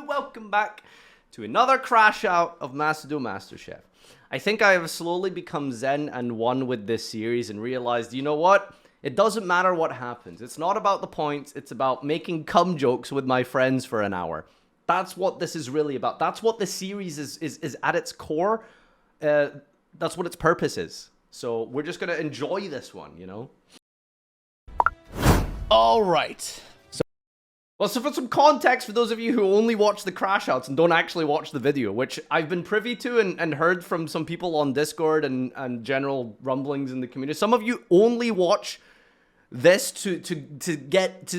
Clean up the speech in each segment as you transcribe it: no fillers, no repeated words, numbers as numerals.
Welcome back to another crash out of Master Duel Master Chef. I think I have slowly become zen and one with this series and realized, you know what? It doesn't matter what happens. It's not about the points. It's about making cum jokes with my friends for an hour. That's what this is really about. That's what the series is at its core. That's what its purpose is. So we're just going to enjoy this one, you know? All right. So for some context, for those of you who only watch the crash outs and don't actually watch the video, which I've been privy to and heard from some people on Discord and general rumblings in the community, some of you only watch this to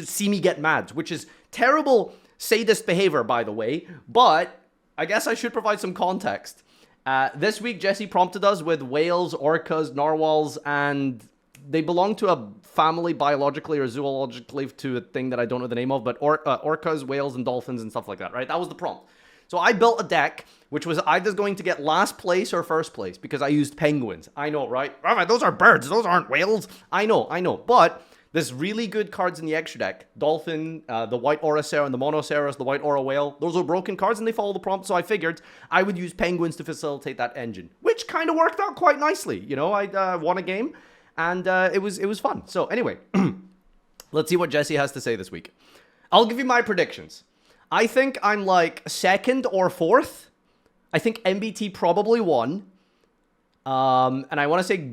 see me get mad, which is terrible sadist behavior, by the way, but I guess I should provide some context. This week, Jesse prompted us with whales, orcas, narwhals, and they belong to a family biologically or zoologically to a thing that I don't know the name of, but orcas, whales, and dolphins and stuff like that, right? That was the prompt. So I built a deck, which was either going to get last place or first place, because I used penguins. I know, right? Those are birds. Those aren't whales. I know. But there's really good cards in the extra deck. Dolphin, the white Orocera and the Monoceros, the white Ora whale. Those are broken cards and they follow the prompt, so I figured I would use penguins to facilitate that engine, which kind of worked out quite nicely. You know, I won a game. And it was fun. So anyway, let's see what Jesse has to say this week. I'll give you my predictions. I think I'm like second or fourth. I think MBT probably won. And I want to say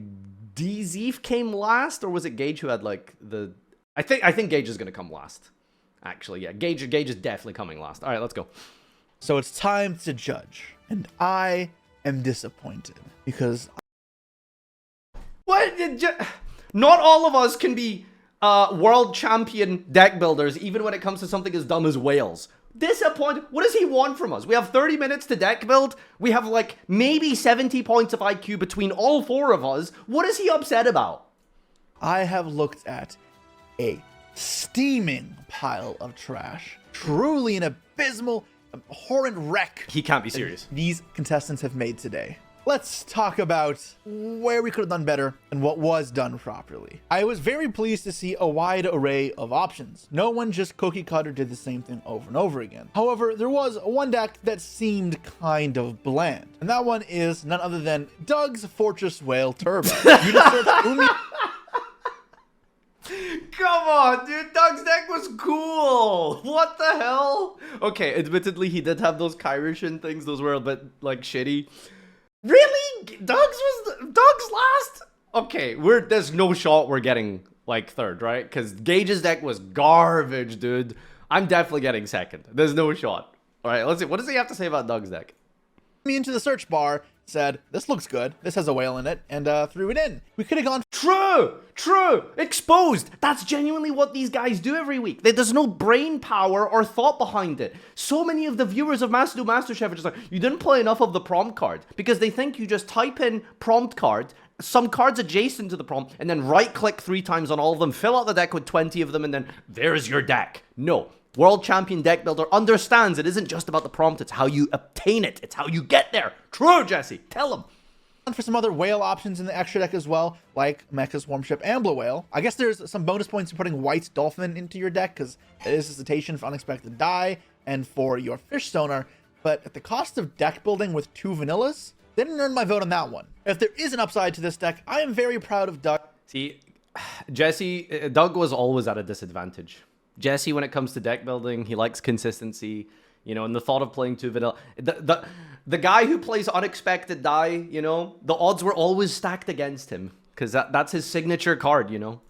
DZeef came last, or was it Gage who had like the... I think Gage is going to come last. Actually, yeah. Gage is definitely coming last. All right, let's go. So it's time to judge. And I am disappointed because... What? Not all of us can be world champion deck builders, even when it comes to something as dumb as whales. Disappointed. What does he want from us? We have 30 minutes to deck build. We have like maybe 70 points of IQ between all four of us. What is he upset about? I have looked at a steaming pile of trash. Truly an abysmal, horrend wreck. He can't be serious. These contestants have made today. Let's talk about where we could have done better and what was done properly. I was very pleased to see a wide array of options. No one just cookie cutter did the same thing over and over again. However, there was one deck that seemed kind of bland, and that one is none other than Doug's Fortress Whale Turbo. You deserve Umi. Come on, dude. Doug's deck was cool. What the hell? Okay, admittedly, he did have those Kyrishan things. Those were a bit, like, shitty. Really? Doug's last? Okay, there's no shot we're getting, like, third, right? Because Gage's deck was garbage, dude. I'm definitely getting second. There's no shot. All right, let's see. What does he have to say about Doug's deck? Me into the search bar, said, this looks good. This has a whale in it, and threw it in. We could have gone... True. Exposed. That's genuinely what these guys do every week. There's no brain power or thought behind it. So many of the viewers of Master Duel Master Chef are just like, you didn't play enough of the prompt card, because they think you just type in prompt card, some cards adjacent to the prompt, and then right-click 3 times on all of them, fill out the deck with 20 of them, and then there's your deck. No. World champion deck builder understands it isn't just about the prompt, it's how you obtain it. It's how you get there. True, Jesse. Tell him. For some other whale options in the extra deck as well, like Mecha's Swarmship Ambler Whale. I guess there's some bonus points for putting White Dolphin into your deck, because it is a citation for unexpected die and for your Fish Sonar, but at the cost of deck building with 2 vanillas, didn't earn my vote on that one. If there is an upside to this deck, I am very proud of Doug. See, Jesse, Doug was always at a disadvantage. Jesse, when it comes to deck building, he likes consistency, you know, and the thought of playing 2 vanilla. The guy who plays unexpected die, you know, the odds were always stacked against him, because that's his signature card, you know.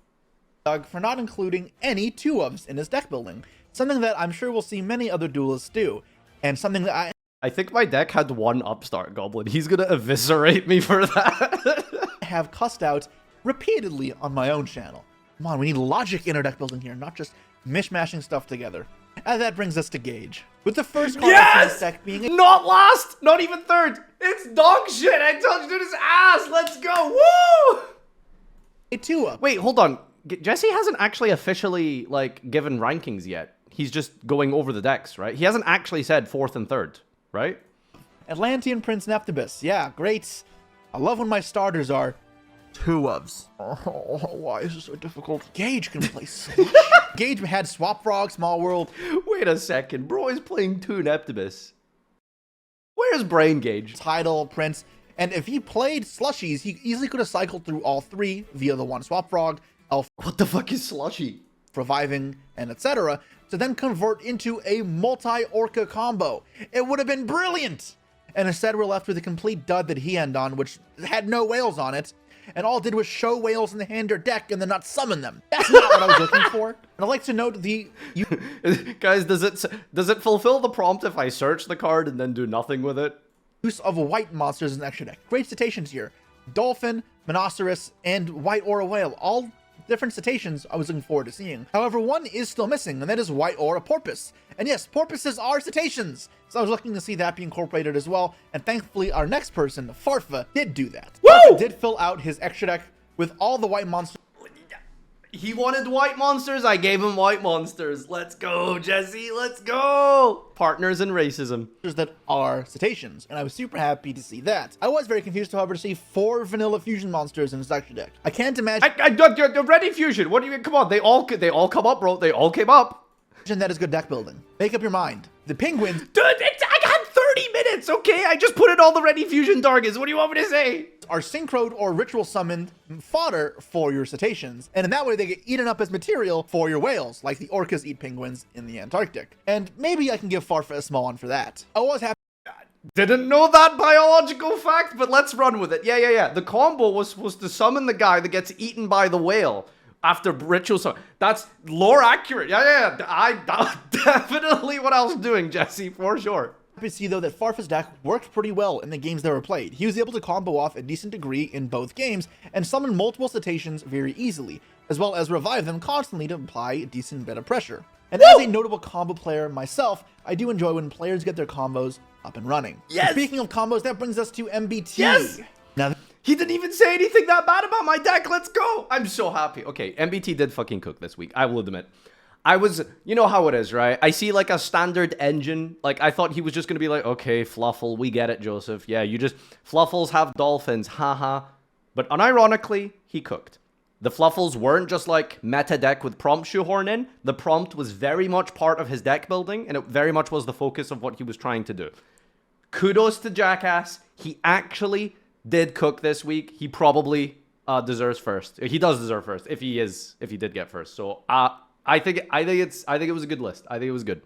Doug for not including any 2-ofs in his deck building, something that I'm sure we'll see many other duelists do, and something that I think my deck had 1 upstart goblin. He's gonna eviscerate me for that. I have cussed out repeatedly on my own channel. Come on, we need logic in our deck building here, not just mishmashing stuff together. And that brings us to Gage. With the first card in this deck being not last, not even third. It's dog shit. I told you to his ass. Let's go. Woo! a 2-up. Wait, hold on. Jesse hasn't actually officially like given rankings yet. He's just going over the decks, right? He hasn't actually said 4th and 3rd, right? Atlantean Prince Neptibus. Yeah, great. I love when my starters are two ofs. Oh, why is this so difficult? Gage can play Slush. Gage had Swap Frog, Small World. Wait a second. Bro is playing Toon Optimus. Where's Brain Gage? Tidal, Prince. And if he played Slushies, he easily could have cycled through all three via the one Swap Frog, Elf, What the fuck is Slushy? Reviving, and etc. to then convert into a multi-Orca combo. It would have been brilliant! And instead we're left with a complete dud that he ended on, which had no whales on it, and all it did was show whales in the hand or deck and then not summon them. That's not what I was looking for. And I'd like to note Guys, does it fulfill the prompt if I search the card and then do nothing with it? use of white monsters in the extra deck. Great cetaceans here. Dolphin, Monoceros, and White Aura Whale. All different cetaceans I was looking forward to seeing. However, one is still missing, and that is White Aura Porpoise. And yes, porpoises are cetaceans. So I was looking to see that be incorporated as well. And thankfully, our next person, Farfa, did do that. Woo! Farfa did fill out his extra deck with all the white monsters. He wanted white monsters, I gave him white monsters. Let's go, Jesse, let's go! Partners in racism. That are cetaceans, and I was super happy to see that. I was very confused, however, to see 4 vanilla fusion monsters in his extra deck. I can't imagine Ready fusion, what do you mean? Come on, they all come up, bro. They all came up. that is good deck building. Make up your mind. The penguins, Dude, I got 30 minutes, okay? I just put in all the ready fusion targets. What do you want me to say? are synchroed or ritual summoned fodder for your cetaceans, and in that way they get eaten up as material for your whales, like the orcas eat penguins in the Antarctic. And maybe I can give Farfa a small one for that. I was happy. Didn't know that biological fact, but let's run with it. Yeah. The combo was supposed to summon the guy that gets eaten by the whale after ritual summon. That's lore accurate. Yeah. That's definitely what I was doing, Jesse, for sure. To see though that Farfa's deck worked pretty well in the games that were played. He was able to combo off a decent degree in both games and summon multiple cetaceans very easily, as well as revive them constantly to apply a decent bit of pressure. And as a notable combo player myself, I do enjoy when players get their combos up and running. Yes. Speaking of combos, that brings us to MBT. Yes. Now, He didn't even say anything that bad about my deck. Let's go. I'm so happy. Okay, MBT did fucking cook this week. I will admit. You know how it is, right? I see like a standard engine. Like I thought he was just going to be like, okay, Fluffle, we get it, Joseph. Yeah, Fluffles have dolphins, haha. But unironically, he cooked. The Fluffles weren't just like meta deck with prompt shoehorn in. The prompt was very much part of his deck building, and it very much was the focus of what he was trying to do. Kudos to Jackass. He actually did cook this week. He probably deserves first. He does deserve first if he did get first. So I think it was a good list. I think it was good.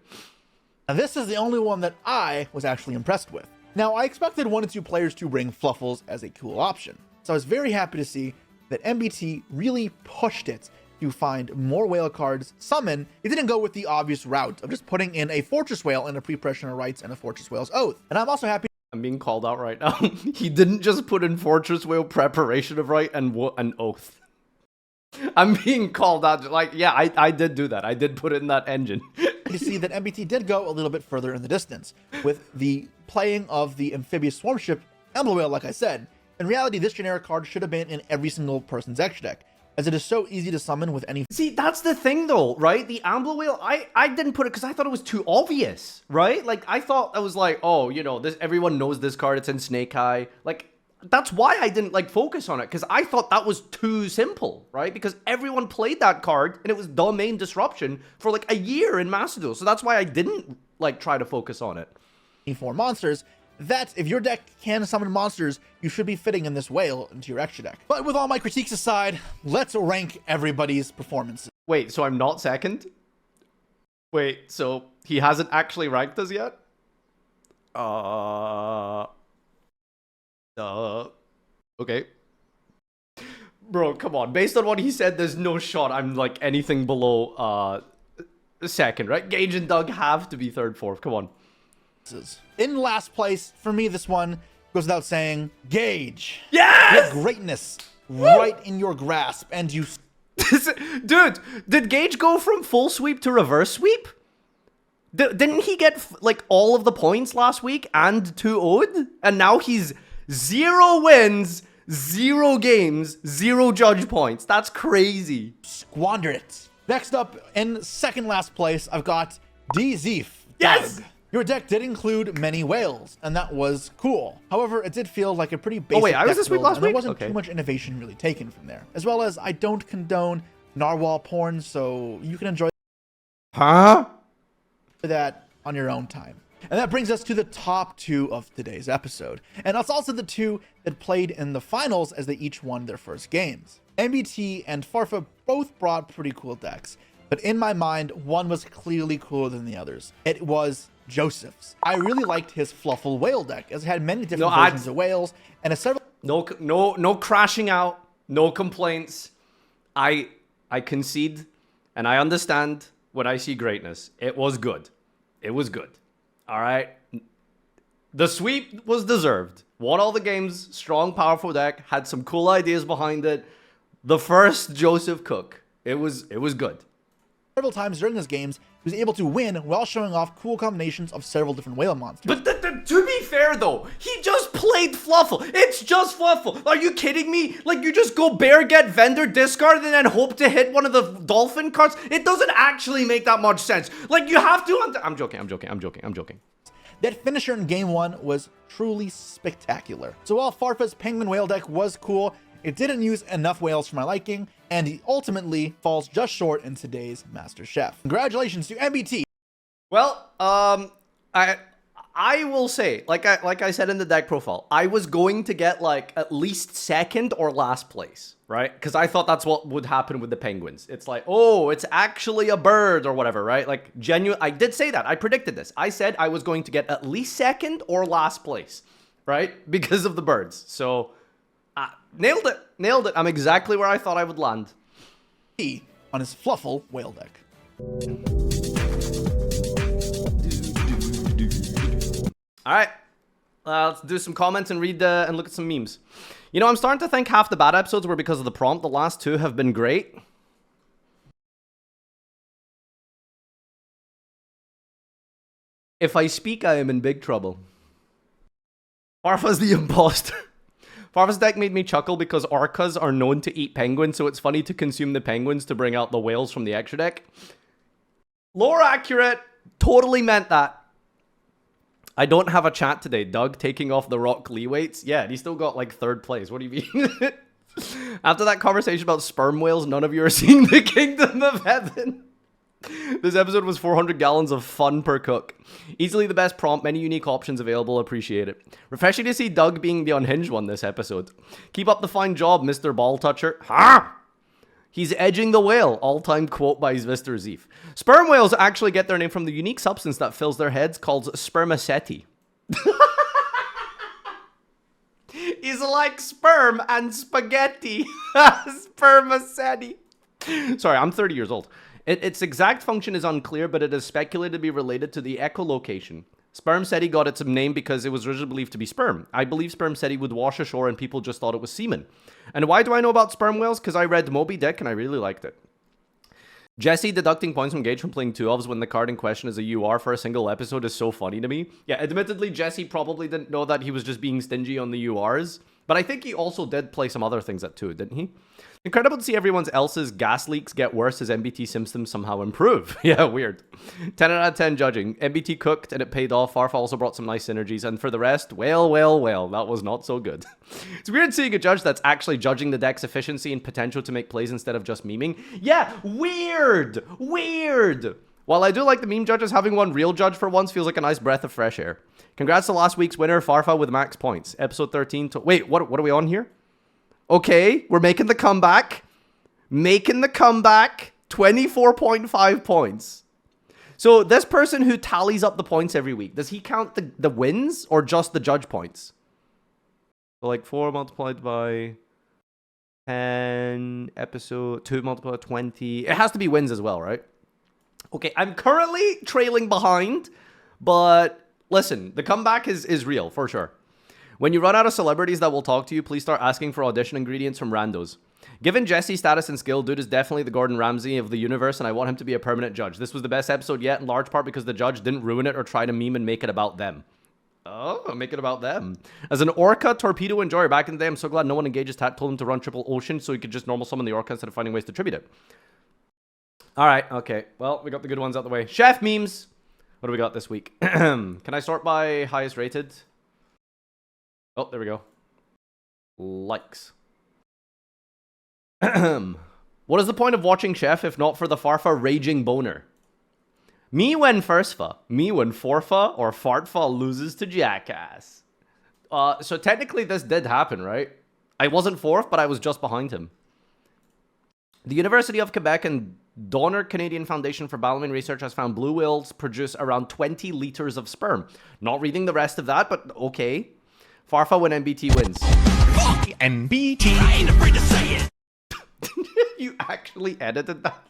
Now this is the only one that I was actually impressed with. Now I expected 1 or 2 players to bring Fluffles as a cool option. So I was very happy to see that MBT really pushed it to find more whale cards summon. It didn't go with the obvious route of just putting in a Fortress Whale and a Pre-Pressure Rites and a Fortress Whale's Oath. And I'm also happy. I'm being called out right now. He didn't just put in Fortress Whale, Preparation of Right, and an Oath. I'm being called out. Like, yeah, I did do that. I did put it in that engine. You see that MBT did go a little bit further in the distance with the playing of the Amphibious Swarm Ship Emblem Whale, like I said. In reality, this generic card should have been in every single person's extra deck, as it is so easy to summon with any. See, that's the thing though, right? The Ambler Whale, I didn't put it because I thought it was too obvious, right? Like, I thought I was like, oh, this everyone knows this card, it's in Snake Eye. Like, that's why I didn't like focus on it, because I thought that was too simple, right? Because everyone played that card and it was domain disruption for like a year in Master Duel. So that's why I didn't like try to focus on it. 4 monsters. That, if your deck can summon monsters, you should be fitting in this whale into your extra deck. But with all my critiques aside, let's rank everybody's performances. Wait, so I'm not second? Wait, so he hasn't actually ranked us yet? Okay. Bro, come on. Based on what he said, there's no shot I'm like anything below second, right? Gage and Doug have to be third, fourth. Come on. In last place, for me, this one goes without saying, Gage. Yes! You have greatness right in your grasp, and you... Dude, did Gage go from full sweep to reverse sweep? Didn't he get like all of the points last week and 2 ode? And now he's 0 wins, 0 games, 0 judge points. That's crazy. Squandered it. Next up, in second last place, I've got D-Zeef. Yes! Doug. Your deck did include many whales, and that was cool. However, it did feel like a pretty basic wait, I was deck this week build, last and there week? wasn't Okay. too much innovation really taken from there. As well as, I don't condone narwhal porn, so you can enjoy that on your own time. And that brings us to the top 2 of today's episode. And that's also the 2 that played in the finals as they each won their first games. MBT and Farfa both brought pretty cool decks, but in my mind, one was clearly cooler than the others. It was Joseph's. I really liked his Fluffle whale deck, as it had many different versions of whales and a several... No crashing out, no complaints. I concede, and I understand when I see greatness. It was good. It was good. All right. The sweep was deserved. Won all the games. Strong, powerful deck. Had some cool ideas behind it. The first Joseph Cook. It was good. Several times during his games, he was able to win while showing off cool combinations of several different whale monsters. But to be fair, though, he just played Fluffle. It's just Fluffle. Are you kidding me? Like, you just go bear, get vendor, discard, and then hope to hit one of the dolphin cards? It doesn't actually make that much sense. Like, you have to... I'm joking. That finisher in game 1 was truly spectacular. So while Farfa's penguin whale deck was cool, it didn't use enough whales for my liking, and he ultimately falls just short in today's Master Chef. Congratulations to MBT. Well, I will say, like I said in the deck profile, I was going to get like at least second or last place, right? Because I thought that's what would happen with the penguins. It's like, oh, it's actually a bird or whatever, right? Like genuine. I did say that. I predicted this. I said I was going to get at least second or last place, right? Because of the birds. So nailed it. I'm exactly where I thought I would land. On his Fluffle whale deck. All right, let's do some comments and read and look at some memes. You know, I'm starting to think half the bad episodes were because of the prompt. The last 2 have been great. If I speak, I am in big trouble. Farfa's the imposter. Farfa's deck made me chuckle because orcas are known to eat penguins, so it's funny to consume the penguins to bring out the whales from the extra deck. Lore accurate. Totally meant that. I don't have a chat today. Doug taking off the Rock Lee weights. Yeah, and he still got like 3rd place. What do you mean? After that conversation about sperm whales, none of you are seeing the Kingdom of Heaven. This episode was 400 gallons of fun per cook. Easily the best prompt, many unique options available, appreciate it. Refreshing to see Doug being the unhinged one this episode. Keep up the fine job, Mr. Ball Toucher. Ha! He's edging the whale. All-time quote by Mr. Zeef. Sperm whales actually get their name from the unique substance that fills their heads called spermaceti. He's like sperm and spaghetti. Spermaceti. Sorry, I'm 30 years old. Its exact function is unclear, but it is speculated to be related to the echolocation. Spermaceti got its name because it was originally believed to be sperm. I believe spermaceti would wash ashore and people just thought it was semen. And why do I know about sperm whales? Because I read Moby Dick and I really liked it. Jesse deducting points from Gage from playing 2 elves when the card in question is a UR for a single episode is so funny to me. Yeah, admittedly, Jesse probably didn't know that he was just being stingy on the URs. But I think he also did play some other things at 2, didn't he? Incredible to see everyone else's gas leaks get worse as MBT symptoms somehow improve. Yeah, weird. 10 out of 10 judging. MBT cooked and it paid off. Farfa also brought some nice synergies. And for the rest, well, that was not so good. It's weird seeing a judge that's actually judging the deck's efficiency and potential to make plays instead of just memeing. Yeah, weird. While I do like the meme judges, having one real judge for once feels like a nice breath of fresh air. Congrats to last week's winner, Farfa with max points. Episode 13. Wait, what are we on here? Okay, we're making the comeback. 24.5 points. So this person who tallies up the points every week, does he count the wins or just the judge points? So like 4 multiplied by 10, episode 2 multiplied by 20. It has to be wins as well, right? Okay, I'm currently trailing behind, but listen, the comeback is real for sure. When you run out of celebrities that will talk to you, please start asking for audition ingredients from randos. Given Jesse's status and skill, dude is definitely the Gordon Ramsay of the universe, and I want him to be a permanent judge. This was the best episode yet, in large part because the judge didn't ruin it or try to meme and make it about them. Oh, make it about them. As an orca torpedo enjoyer back in the day, I'm so glad no one engages Tat told him to run triple ocean so he could just normal summon the orca instead of finding ways to tribute it. Alright, okay. Well, we got the good ones out the way. Chef memes. What do we got this week? Can I start by highest rated? Oh, there we go. Likes. What is the point of watching Chef if not for the Farfa raging boner? Me when Farfa, or Farfa loses to Jackass. So technically this did happen, right? I wasn't fourth, but I was just behind him. The University of Quebec and Donner Canadian Foundation for Balmain Research has found blue whales produce around 20 liters of sperm. Not reading the rest of that, but okay. Farfa when NBT wins. Fuck NBT. I ain't afraid to say it. You actually edited that?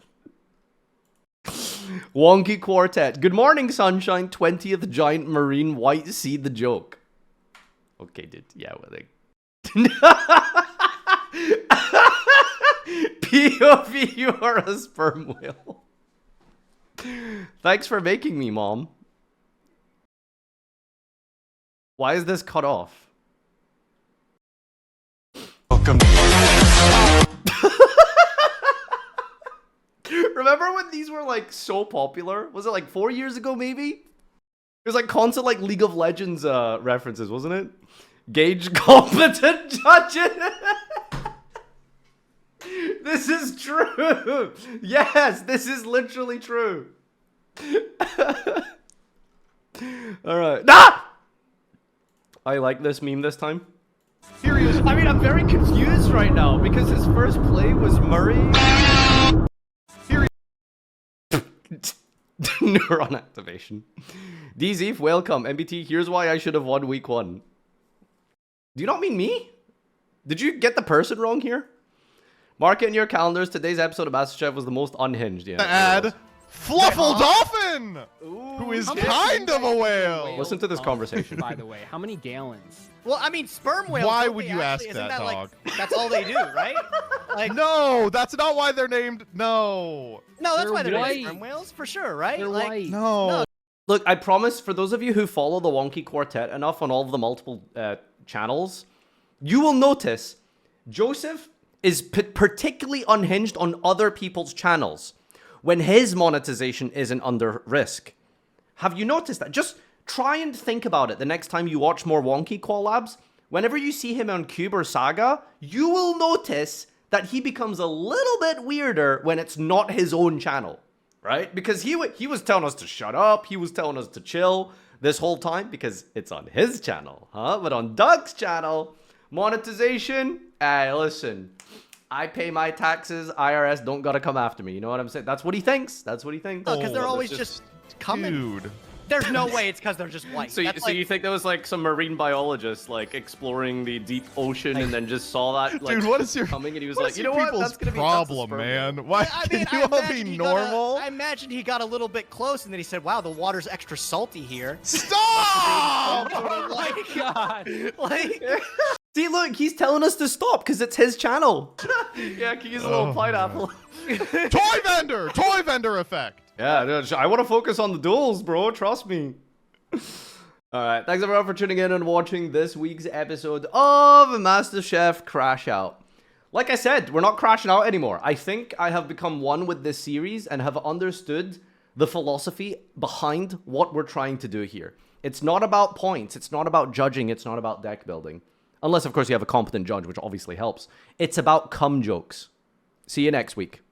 Wonky Quartet. Good morning, sunshine. 20th giant marine white sea the joke. Okay, dude. Yeah, well, they... POV, you are a sperm whale. Thanks for making me, Mom. Why is this cut off? Welcome. Remember when these were like so popular? Was it like 4 years ago, maybe? It was like constant like League of Legends references, wasn't it? Gage competent judges. This is true. Yes, this is literally true. All right. Ah! I like this meme this time. Serious. I mean, I'm very confused right now because his first play was Murray. Neuron activation. DZ, welcome. MBT, here's why I should have won week 1. Do you not mean me? Did you get the person wrong here? Mark it in your calendars. Today's episode of Master Chef was the most unhinged. Yeah. Add Fluffle Dolphin, who is kind of a whale. Listen to this conversation. By the way, how many gallons? Well, I mean, sperm whales. Why don't would they you ask actually- isn't that, like, dog? that's all they do, right? Like, No, that's not why they're named. No, no, that's They're why they're white. named sperm whales for sure, right? They're like, white. no. Look, I promise, for those of you who follow the Wonky Quartet enough on all of the multiple channels, you will notice Joseph is particularly unhinged on other people's channels when his monetization isn't under risk. Have you noticed that? Just try and think about it the next time you watch more Wonky collabs. Whenever you see him on Cube or Saga, you will notice that he becomes a little bit weirder when it's not his own channel, right? Because he was telling us to shut up, he was telling us to chill this whole time because it's on his channel, huh? But on Doug's channel, monetization, hey, listen, I pay my taxes, IRS don't gotta come after me, you know what I'm saying? That's what he thinks, that's what he thinks. because they're Oh, always that's just coming. Dude. There's no way it's because they're just white. So, That's so like, you think there was like some marine biologist like exploring the deep ocean and then just saw that like Dude, what is your coming and he was what like, is you your know what, people's that's gonna be problem, that's a sperm. man? Why I mean, can you all be normal? I imagine he got a little bit close, and then he said, "Wow, the water's extra salty here." Stop! Like, God. like, See, look, he's telling us to stop because it's his channel. Yeah, can you use a little Oh, pineapple? Toy vendor effect. Yeah, dude, I want to focus on the duels, bro. Trust me. All right, thanks everyone for tuning in and watching this week's episode of Master Chef Crash Out. Like I said, we're not crashing out anymore. I think I have become one with this series and have understood the philosophy behind what we're trying to do here. It's not about points. It's not about judging. It's not about deck building. Unless, of course, you have a competent judge, which obviously helps. It's about cum jokes. See you next week.